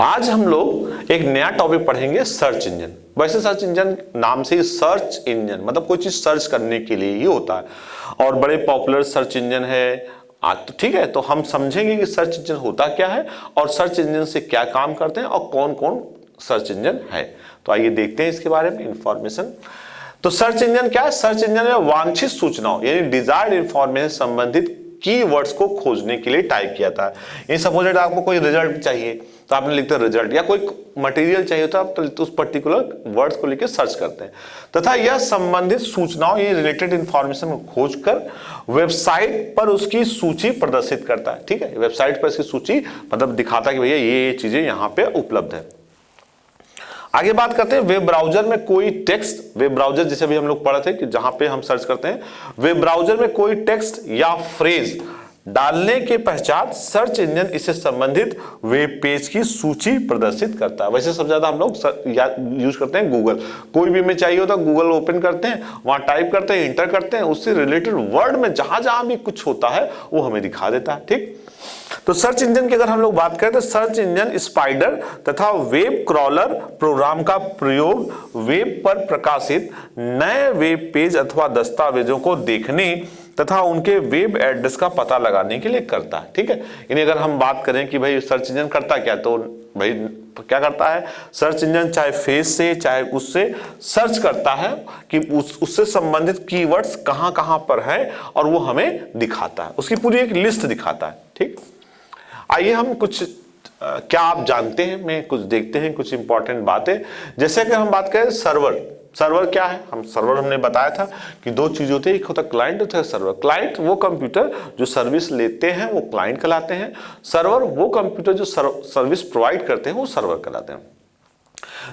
आज हम लोग एक नया टॉपिक पढ़ेंगे, सर्च इंजन। वैसे सर्च इंजन नाम से ही सर्च इंजन मतलब कोई चीज सर्च करने के लिए ही होता है और बड़े पॉपुलर सर्च इंजन है आज। तो ठीक है, तो हम समझेंगे कि सर्च इंजन होता क्या है और सर्च इंजन से क्या काम करते हैं और कौन कौन सर्च इंजन है। तो आइए देखते हैं इसके बारे में इंफॉर्मेशन। तो सर्च इंजन क्या है? सर्च इंजन में वांछित सूचनाओं यानी डिजायर्ड इंफॉर्मेशन संबंधित कीवर्ड्स को खोजने के लिए टाइप किया था। इन सपोज आपको कोई रिजल्ट चाहिए तो आपने लिखते हैं रिजल्ट, या कोई मटेरियल चाहिए तो आप तो उस पर्टिकुलर वर्ड्स को लेकर सर्च करते हैं तथा यह संबंधित सूचनाओं या रिलेटेड इंफॉर्मेशन को खोजकर वेबसाइट पर उसकी सूची प्रदर्शित करता है। ठीक है, वेबसाइट पर इसकी सूची मतलब दिखाता है कि भैया ये चीजें यहाँ पे उपलब्ध है। आगे बात करते हैं वेब ब्राउजर में कोई टेक्स्ट। वेब ब्राउजर जैसे अभी हम लोग पढ़े थे कि जहां पे हम सर्च करते हैं, वेब ब्राउजर में कोई टेक्स्ट या फ्रेज डालने के पश्चात सर्च इंजन इससे संबंधित वेब पेज की सूची प्रदर्शित करता है। वैसे सबसे ज्यादा हम लोग यूज करते हैं गूगल। कोई भी हमें चाहिए होता है गूगल ओपन करते हैं, वहां टाइप करते हैं, इंटर करते हैं, उससे रिलेटेड वर्ड में जहां जहां भी कुछ होता है वो हमें दिखा देता है। ठीक, तो सर्च इंजन की अगर हम लोग बात करें तो सर्च इंजन स्पाइडर तथा वेब क्रॉलर प्रोग्राम का प्रयोग वेब पर प्रकाशित नए वेब पेज अथवा दस्तावेजों को देखने तथा उनके वेब एड्रेस का पता लगाने के लिए करता है। ठीक है, यानी अगर हम बात करें कि भाई सर्च इंजन करता क्या, तो भाई क्या करता है सर्च इंजन, चाहे फेस से चाहे उससे सर्च करता है कि उससे संबंधित कीवर्ड्स कहां कहां पर है और वो हमें दिखाता है, उसकी पूरी एक लिस्ट दिखाता है। ठीक, आइए हम कुछ क्या आप जानते हैं मैं कुछ देखते हैं कुछ इंपॉर्टेंट बातें। जैसे कि हम बात करें सर्वर। सर्वर क्या है? सर्वर हमने बताया था कि दो चीज होती है, एक होता है क्लाइंट, होता है सर्वर। क्लाइंट वो कंप्यूटर जो सर्विस लेते हैं वो क्लाइंट कहलाते हैं। सर्वर वो कंप्यूटर जो सर्विस प्रोवाइड करते हैं वो सर्वर कहलाते हैं।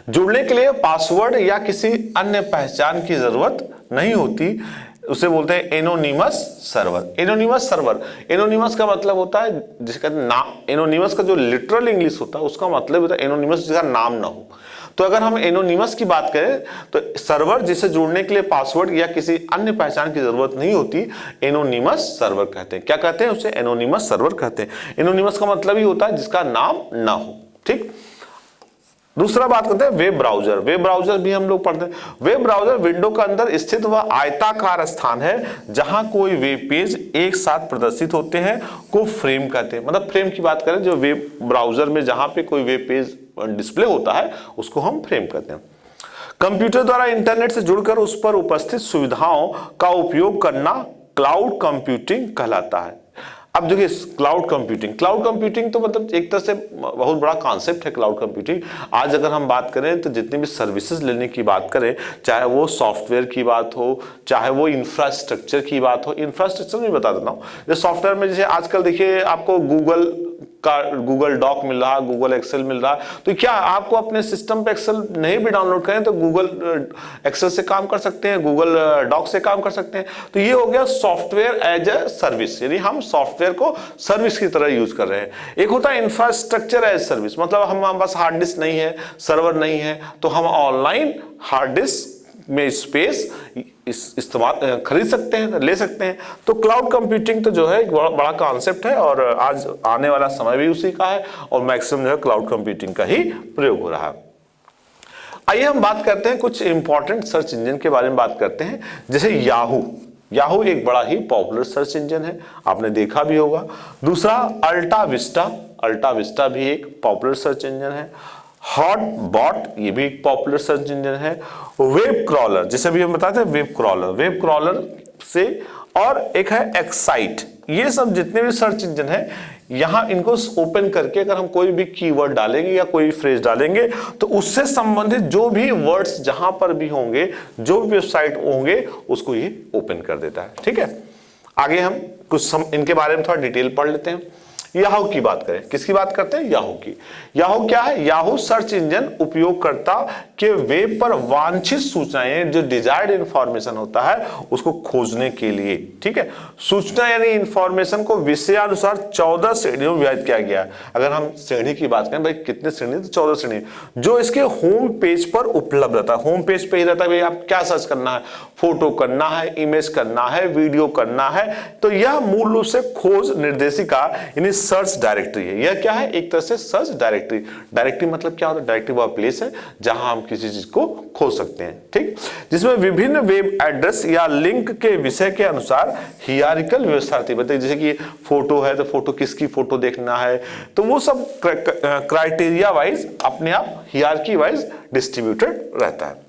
जुड़ने के लिए पासवर्ड या किसी अन्य पहचान की जरूरत नहीं होती, उसे बोलते हैं anonymous server. Anonymous server, anonymous का मतलब होता है जिसका नाम, एनोनिमस का जो लिटरल इंग्लिश होता है उसका मतलब होता है एनोनिमस जिसका नाम ना हो। तो अगर हम एनोनिमस की बात करें तो सर्वर जिसे जुड़ने के लिए पासवर्ड या किसी अन्य पहचान की जरूरत नहीं होती, एनोनिमस सर्वर कहते हैं। क्या कहते हैं उसे? एनोनिमस सर्वर कहते हैं। एनोनिमस का मतलब ही होता है जिसका नाम ना हो। ठीक, दूसरा बात करते हैं वेब ब्राउजर। वेब ब्राउजर भी हम लोग पढ़ते हैं। वेब ब्राउजर विंडो के अंदर स्थित वह आयताकार स्थान है जहां कोई वेब पेज एक साथ प्रदर्शित होते हैं को फ्रेम कहते हैं। मतलब फ्रेम की बात करें, जो वेब ब्राउजर में जहां पे कोई वेब पेज डिस्प्ले होता है उसको हम फ्रेम कहते हैं। कंप्यूटर द्वारा इंटरनेट से जुड़कर उस पर उपस्थित सुविधाओं का उपयोग करना क्लाउड कंप्यूटिंग कहलाता है। अब देखिए क्लाउड कंप्यूटिंग तो मतलब एक तरह से बहुत बड़ा कॉन्सेप्ट है क्लाउड कंप्यूटिंग। आज अगर हम बात करें तो जितनी भी सर्विसेज लेने की बात करें, चाहे वो सॉफ्टवेयर की बात हो चाहे वो इंफ्रास्ट्रक्चर की बात हो। इंफ्रास्ट्रक्चर में बता देता हूँ, जैसे सॉफ्टवेयर में जैसे आजकल देखिए आपको गूगल डॉक मिल रहा है, गूगल एक्सेल मिल रहा है, तो क्या आपको अपने सिस्टम पे एक्सेल नहीं भी डाउनलोड करें तो गूगल एक्सेल से काम कर सकते हैं, गूगल डॉक से काम कर सकते हैं। तो ये हो गया सॉफ्टवेयर एज ए सर्विस, यानी हम सॉफ्टवेयर को सर्विस की तरह यूज कर रहे हैं। एक होता है इंफ्रास्ट्रक्चर एज सर्विस, मतलब हम बस हार्ड डिस्क नहीं है, सर्वर नहीं है, तो हम ऑनलाइन हार्ड डिस्क में स्पेस इस्तेमाल खरीद सकते हैं, ले सकते हैं। तो क्लाउड कंप्यूटिंग तो जो है एक बड़ा कॉन्सेप्ट है और आज आने वाला समय भी उसी का है और मैक्सिमम जो है क्लाउड कंप्यूटिंग का ही प्रयोग हो रहा है। आइए हम बात करते हैं कुछ इंपॉर्टेंट सर्च इंजन के बारे में बात करते हैं। जैसे याहू एक बड़ा ही पॉपुलर सर्च इंजन है, आपने देखा भी होगा। दूसरा अल्टा विस्टा भी एक पॉपुलर सर्च इंजन है। हॉटबॉट ये भी एक पॉपुलर सर्च इंजन है। वेब क्रॉलर, जैसे भी हम बताते हैं वेब क्रॉलर से, और एक है एक्साइट। ये सब जितने भी सर्च इंजन है, यहां इनको ओपन करके अगर हम कोई भी कीवर्ड डालेंगे या कोई फ्रेज डालेंगे तो उससे संबंधित जो भी वर्ड्स जहां पर भी होंगे, जो भी वेबसाइट होंगे, उसको ये ओपन कर देता है। ठीक है, आगे हम कुछ इनके बारे में थोड़ा डिटेल पढ़ लेते हैं। याहू की बात करें, किसकी बात करते हैं? याहू की। याहू क्या है? याहू सर्च इंजन उपयोगकर्ता के वेब पर वांछित सूचनाएं, जो डिजायर्ड इंफॉर्मेशन होता है, उसको खोजने के लिए। ठीक है, सूचना यानी इंफॉर्मेशन को विषयानुसार 14 श्रेणियों में विभाजित किया गया है। अगर हम श्रेणी की बात करें, भाई कितने श्रेणी? तो 14 श्रेणी, जो इसके होम पेज पर उपलब्ध रहता है। होम पेज पे ही रहता है, भाई आप क्या सर्च करना है, फोटो करना है, इमेज करना है, वीडियो करना है, तो यह मूल रूप से खोज निर्देशिका यानी सर्च डायरेक्टरी है। यह क्या है? एक तरह से सर्च डायरेक्टरी। डायरेक्टरी मतलब क्या होता है? डायरेक्टरी वह प्लेस है जहां हम किसी चीज को खोज सकते हैं, ठीक, जिसमें विभिन्न वेब एड्रेस या लिंक के विषय के अनुसार हियरार्किकल व्यवस्था रहती है। जैसे कि फोटो है तो फोटो किसकी फोटो देखना है, तो वो सब क्राइटेरिया वाइज अपने आप हियरार्की वाइज डिस्ट्रीब्यूटेड रहता है।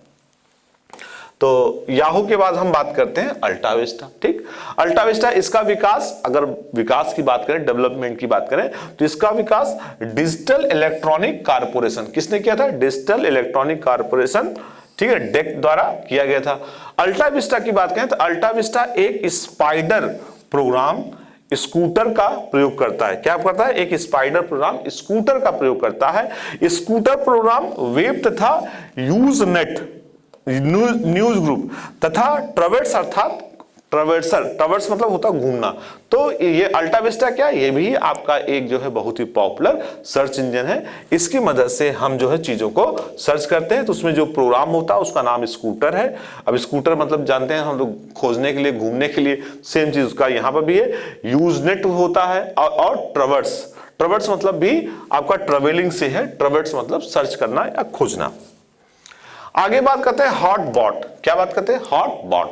तो याहू के बाद हम बात करते हैं अल्टा विस्टा, ठीक। अल्टा विस्टा, इसका विकास, अगर विकास की बात करें, डेवलपमेंट की बात करें, तो इसका विकास डिजिटल इलेक्ट्रॉनिक कारपोरेशन, किसने किया था? डिजिटल इलेक्ट्रॉनिक कारपोरेशन, ठीक है, डेक द्वारा किया गया था। अल्टा विस्टा की बात करें तो अल्टा विस्टा एक स्पाइडर प्रोग्राम स्कूटर का प्रयोग करता है। क्या करता है? एक स्पाइडर प्रोग्राम स्कूटर का प्रयोग करता है। स्कूटर प्रोग्राम वेब तथा यूजनेट न्यूज ग्रुप तथा ट्रैवर्स अर्थात ट्रैवर्स मतलब होता घूमना। तो ये अल्टा विस्टा क्या, ये भी आपका एक जो है बहुत ही पॉपुलर सर्च इंजन है। इसकी मदद से हम जो है चीजों को सर्च करते हैं। तो उसमें जो प्रोग्राम होता है उसका नाम स्कूटर है। अब स्कूटर मतलब जानते हैं हम लोग खोजने के लिए, घूमने के लिए, सेम चीज उसका यहाँ पर भी है। यूजनेट होता है और ट्रैवर्स मतलब भी आपका ट्रेवलिंग से है। ट्रैवर्स मतलब सर्च करना या खोजना। आगे बात करते हैं हॉटबॉट। क्या बात करते हैं? हॉटबॉट।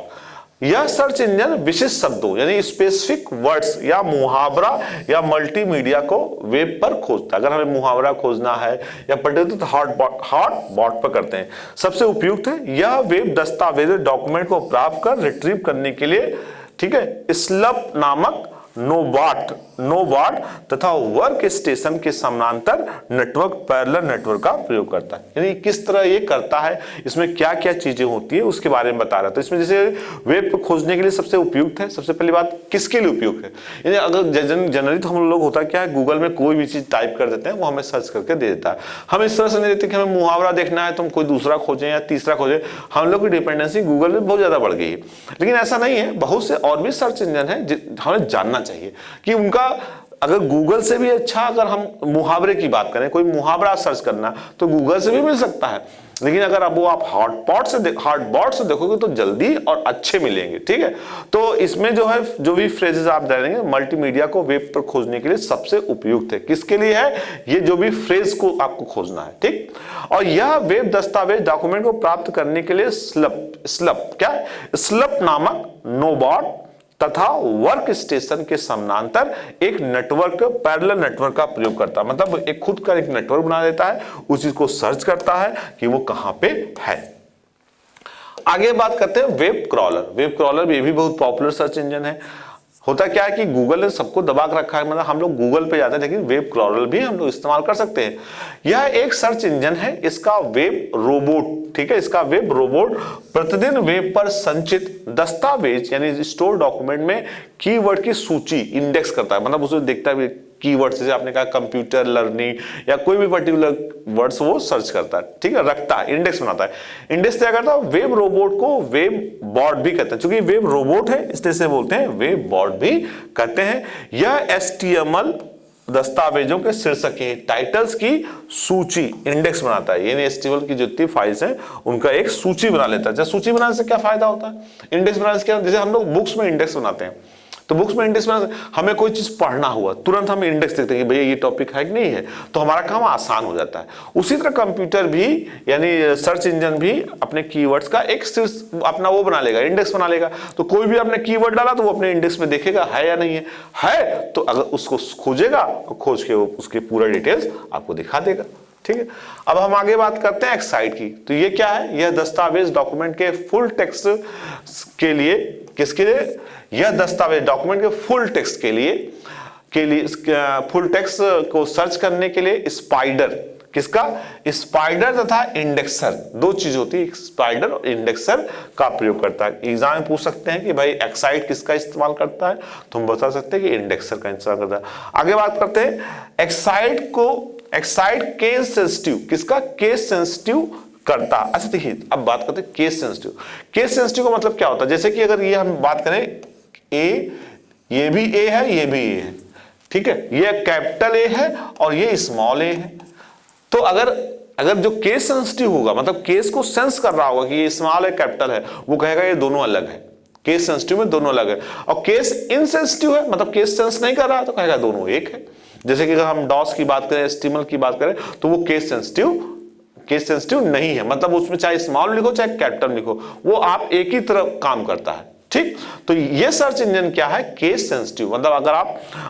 यह सर्च इंजन विशिष्ट शब्दों यानी स्पेसिफिक वर्ड्स या मुहावरा या मल्टीमीडिया को वेब पर खोजता है। अगर हमें मुहावरा खोजना है या पर्टिकुलर तो हॉटबॉट पर करते हैं। सबसे उपयुक्त है यह वेब दस्तावेज डॉक्यूमेंट को प्राप्त कर रिट्रीव करने के लिए, ठीक है, स्लप नामक नोबाट तथा वर्क स्टेशन के समानांतर नेटवर्क, पैरेलल नेटवर्क का प्रयोग करता है। यानी किस तरह ये करता है, इसमें क्या क्या चीजें होती है उसके बारे में बता रहा था। तो इसमें जैसे वेब पर खोजने के लिए सबसे उपयुक्त है। सबसे पहली बात किसके लिए उपयुक्त है? यानी अगर जनरली तो हम लोग होता क्या है, गूगल में कोई भी चीज टाइप कर देते हैं, वो हमें सर्च करके दे देता है। हम इस तरह से नहीं देते कि हमें मुहावरा देखना है तो हम कोई दूसरा खोजें या तीसरा खोजें। हम लोग की डिपेंडेंसी गूगल में बहुत ज्यादा बढ़ गई है। लेकिन ऐसा नहीं है, बहुत से और भी सर्च इंजन है हमें जानना चाहिए कि उनका, अगर गूगल से भी अच्छा, अगर हम मुहावरे की बात करें, कोई मुहावरा सर्च करना तो गूगल से भी मिल सकता है। लेकिन अगर अब वो आप हॉटबॉट से देखोगे तो जल्दी और अच्छे मिलेंगे, ठीक है। तो इसमें जो है जो भी फ्रेजेस आप डालेंगे मल्टीमीडिया को वेब पर खोजने के लिए सबसे उपयुक्त है। किसके लिए है? ये जो भी फ्रेज को आपको खोजना है, ठीक। और यह वेब दस्तावेज डॉक्यूमेंट को प्राप्त करने के लिए स्लप नामक नोबाट तथा वर्क स्टेशन के समानांतर एक नेटवर्क, पैरेलल नेटवर्क का प्रयोग करता है। मतलब एक खुद का एक नेटवर्क बना देता है, उस चीज को सर्च करता है कि वो कहां पे है। आगे बात करते हैं वेब क्रॉलर। वेब क्रॉलर भी बहुत पॉपुलर सर्च इंजन है। होता क्या है कि गूगल ने सबको दबा के रखा है, मतलब हम लोग गूगल पे जाते हैं, लेकिन वेब क्रॉलर भी हम लोग इस्तेमाल कर सकते हैं। यह एक सर्च इंजन है। इसका वेब रोबोट, ठीक है, इसका वेब रोबोट प्रतिदिन वेब पर संचित दस्तावेज यानी स्टोर डॉक्यूमेंट में कीवर्ड की सूची इंडेक्स करता है। मतलब उसे देखता है कीवर्ड, जैसे आपने कहा कंप्यूटर लर्निंग या कोई भी पर्टिकुलर वर्ड्स वो सर्च करता है, ठीक है, रखता है, इंडेक्स बनाता है। इंडेक्स क्या करता है? वेब रोबोट को वेब बॉट भी कहते हैं। चूंकि वेब रोबोट है इसलिए इसे बोलते हैं वेब बॉट भी कहते हैं। यह HTML दस्तावेजों के शीर्षक के टाइटल्स की सूची इंडेक्स बनाता है। यानी HTML की जितनी फाइल्स हैं उनका एक सूची बना लेता है। जब सूची बनाने से क्या फायदा होता है? इंडेक्स बनाने से क्या, जैसे हम लोग बुक्स में इंडेक्स बनाते हैं, तो बुक्स में इंडेक्स बनाने से हमें कोई चीज पढ़ना हुआ तुरंत हम इंडेक्स देखते हैं कि भैया ये टॉपिक है कि नहीं है, तो हमारा काम आसान हो जाता है। उसी तरह कंप्यूटर भी यानी सर्च इंजन भी अपने कीवर्ड्स का एक अपना वो बना लेगा, इंडेक्स बना लेगा। तो कोई भी आपने कीवर्ड डाला तो वो अपने इंडेक्स में देखेगा है या नहीं है तो अगर उसको खोजेगा, खोज के वो उसके पूरा डिटेल्स आपको दिखा देगा, ठीक है। अब हम आगे बात करते हैं एक्साइट की। तो ये क्या है? यह दस्तावेज डॉक्यूमेंट के फुल टेक्स्ट के लिए, किसके लिए? यह दस्तावेज डॉक्यूमेंट के फुल टेक्स्ट के लिए फुल टेक्स्ट को सर्च करने के लिए स्पाइडर, किसका? स्पाइडर तथा इंडेक्सर, दो चीज होती है, स्पाइडर और इंडेक्सर का प्रयोग करता है। एग्जाम में पूछ सकते हैं कि भाई एक्साइट किसका इस्तेमाल करता है, तो हम बता सकते हैं कि इंडेक्सर का इस्तेमाल करता है। आगे बात करते हैं एक्साइट केस सेंसिटिव, किसका? केस सेंसिटिव करता। अच्छा देखिए, अब बात करते हैं केस सेंसिटिव। केस सेंसिटिव का मतलब क्या होता है? जैसे कि अगर ये हम बात करें ये भी ए है, ये भी ए है, ठीक है, ये कैपिटल ए है और ये स्मॉल ए है। तो अगर जो केस सेंसिटिव होगा, मतलब केस को सेंस कर रहा होगा कि ये स्मॉल है कैपिटल है, वो कहेगा ये दोनों अलग है। केस सेंसिटिव में दोनों अलग है। और केस इनसेंसिटिव है, मतलब केस सेंस नहीं कर रहा तो कहेगा दोनों एक है। जैसे कि अगर हम डॉस की बात करें, स्टीमल की बात करें, तो वो केस सेंसिटिव नहीं है, मतलब उसमें चाहे स्मॉल लिखो चाहे कैपिटल लिखो, वो आप एक ही तरह काम करता है। ठीक, तो ये सर्च इंजन क्या है, केस सेंसिटिव, मतलब अगर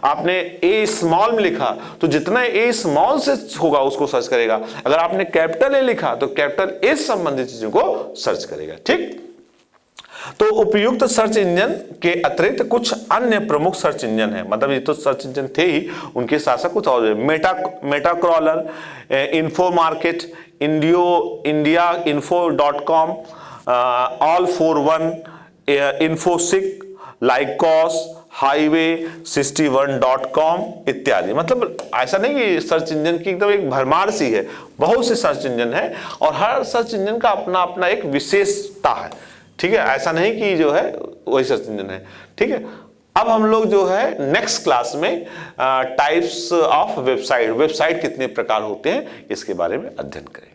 आपने ए स्मॉल में लिखा तो जितना ए स्मॉल से होगा उसको सर्च करेगा, अगर आपने कैपिटल ए लिखा तो कैपिटल ए से संबंधित चीजों को सर्च करेगा। ठीक, तो उपयुक्त सर्च इंजन के अतिरिक्त कुछ अन्य प्रमुख सर्च इंजन है, मतलब ये तो सर्च इंजन थे ही, उनके साथ साथ कुछ और, MetaCrawler, info market, India info.com, all for one, Infoseek, Lycos, highway 61.com इत्यादि। मतलब ऐसा नहीं कि सर्च इंजन की एकदम एक भरमार सी है, बहुत से सर्च इंजन है और हर सर्च इंजन का अपना अपना एक विशेषता है। ठीक है, ऐसा नहीं कि जो है वही सर्च इंजन है। ठीक है, अब हम लोग जो है नेक्स्ट क्लास में टाइप्स ऑफ वेबसाइट कितने प्रकार होते हैं इसके बारे में अध्ययन करेंगे।